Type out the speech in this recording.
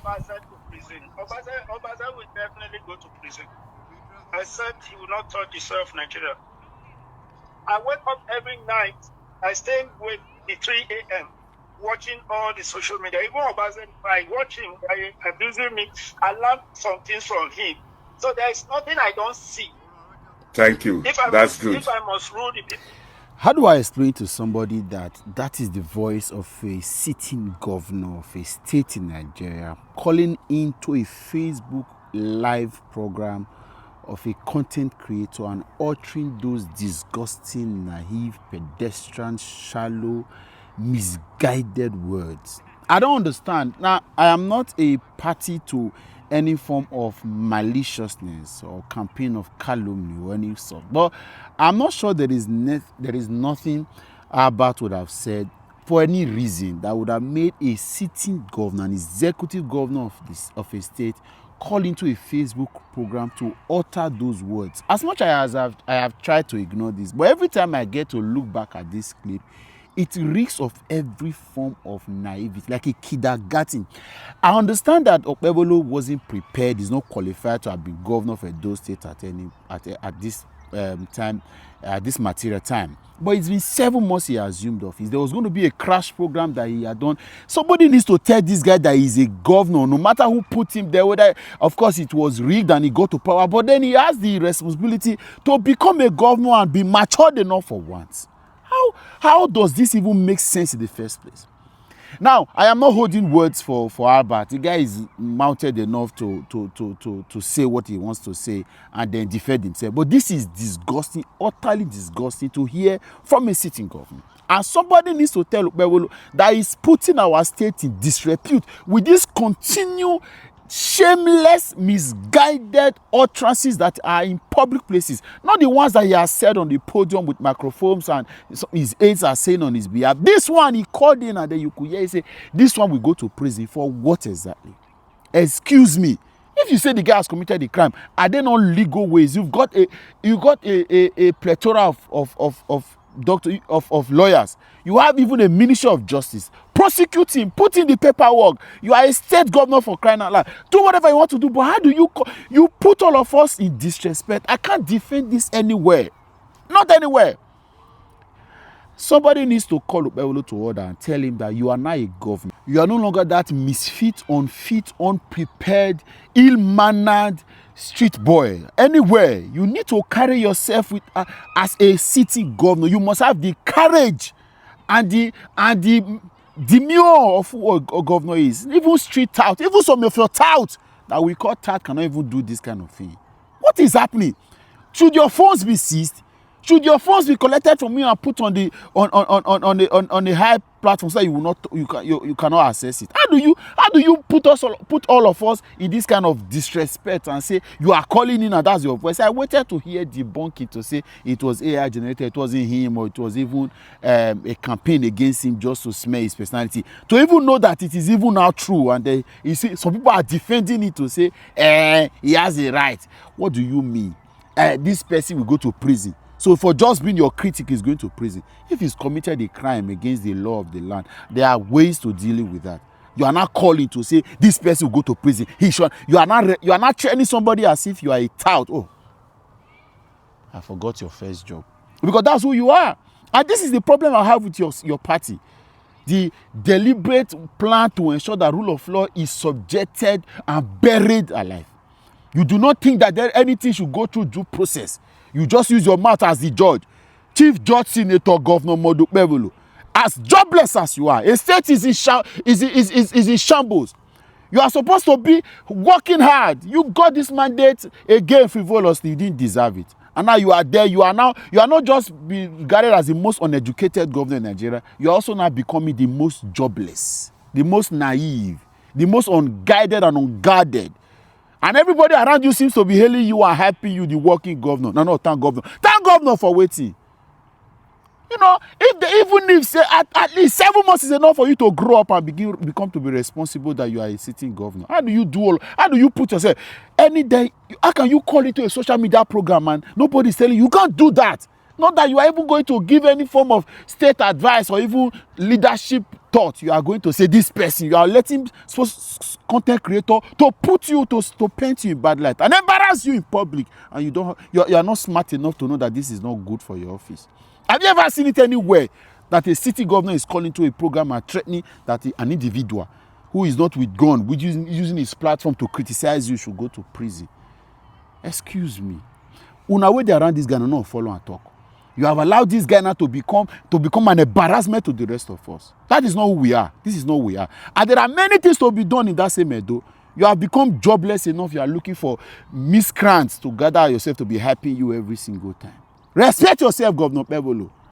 Obasa to prison. Obasa will definitely go to prison, except he will not touch the soil of Nigeria. I wake up every night. I stay with the 3 a.m. watching all the social media. Even Obasa, I watch him, I abusing me. I learn some things from him. So there is nothing I don't see. Thank you. That's good. If I must rule the people. How do I explain to somebody that that is the voice of a sitting governor of a state in Nigeria calling into a Facebook live program of a content creator and uttering those disgusting, naive, pedestrian, shallow, misguided words? I don't understand. Now, I am not a party to any form of maliciousness or campaign of calumny or any sort. But I'm not sure there is nothing Albert would have said for any reason that would have made a sitting governor, an executive governor of a state, call into a Facebook program to utter those words. As much as I have tried to ignore this, but every time I get to look back at this clip, it reeks of every form of naivety, like a kindergarten. I understand that Okpebholo wasn't prepared, he's not qualified to have been governor of Edo State at this time, at this material time. But it's been 7 months he assumed office. There was going to be a crash program that he had done. Somebody needs to tell this guy that he's a governor, no matter who put him there, whether, of course, it was rigged and he got to power, but then he has the responsibility to become a governor and be matured enough for once. How does this even make sense in the first place? Now, I am not holding words for Albert. The guy is mounted enough to say what he wants to say and then defend himself. But this is disgusting, utterly disgusting to hear from a sitting government. And somebody needs to tell Okpebholo that is putting our state in disrepute with this continued shameless, misguided utterances that are in public places, not the ones that he has said on the podium with microphones and his aides are saying on his behalf. This one he called in and then you could hear he say, this one will go to prison for what exactly? Excuse me. If you say the guy has committed a crime, are there not legal ways? You've got a plethora of lawyers. You have even a Ministry of Justice. Prosecute him, put in the paperwork. You are a state governor, for crying out loud. Do whatever you want to do, but how do you put all of us in disrespect? I can't defend this anywhere. Not anywhere. Somebody needs to call Okpebholo to order and tell him that you are now a governor. You are no longer that misfit, unfit, unprepared, ill-mannered street boy. Anywhere, you need to carry yourself with as a city governor. You must have the courage and the demure of who a governor is. Even street tout, even some of your tout that we call tout cannot even do this kind of thing. What is happening? Should your phones be seized? Should your phones be collected from you and put on the high platform so you cannot access it? How do you put all of us in this kind of disrespect and say you are calling in and that's your voice? I waited to hear debunking to say it was AI generated, it wasn't him, or it was even a campaign against him just to smear his personality. To even know that it is even now true, and you see some people are defending it to say he has a right. What do you mean? This person will go to prison. So for just being your critic, he's going to prison. If he's committed a crime against the law of the land, there are ways to dealing with that. You are not calling to say this person will go to prison. You are not training somebody as if you are a tout. Oh, I forgot your first job. Because that's who you are. And this is the problem I have with your party. The deliberate plan to ensure that rule of law is subjected and buried alive. You do not think that anything should go through due process. You just use your mouth as the judge. Chief Judge Senator Governor Okpebholo, as jobless as you are, a state is in shambles. You are supposed to be working hard. You got this mandate again frivolously. You didn't deserve it. And now you are there. You are not just regarded as the most uneducated governor in Nigeria. You are also now becoming the most jobless, the most naive, the most unguided and unguarded. And everybody around you seems to be hailing you and helping you, the working governor. No, thank governor. Thank governor for waiting. You know, if say at least 7 months is enough for you to grow up and become to be responsible that you are a sitting governor. How do you put yourself? Any day, how can you call into a social media program and nobody's telling you? You can't do that. Not that you are even going to give any form of state advice or even leadership thought. You are going to say this person, you are letting content creator to put you, to paint you in bad light and embarrass you in public, and you are not smart enough to know that this is not good for your office. Have you ever seen it anywhere that a city governor is calling to a program and threatening that an individual who is not with gun, which using his platform to criticize you, should go to prison? Excuse me. Una way they around this guy and not follow and talk. You have allowed this guy now to become an embarrassment to the rest of us. That is not who we are. This is not who we are. And there are many things to be done in that same Edo. You have become jobless enough. You are looking for miscreants to gather yourself to be helping you every single time. Respect yourself, Governor Okpebholo.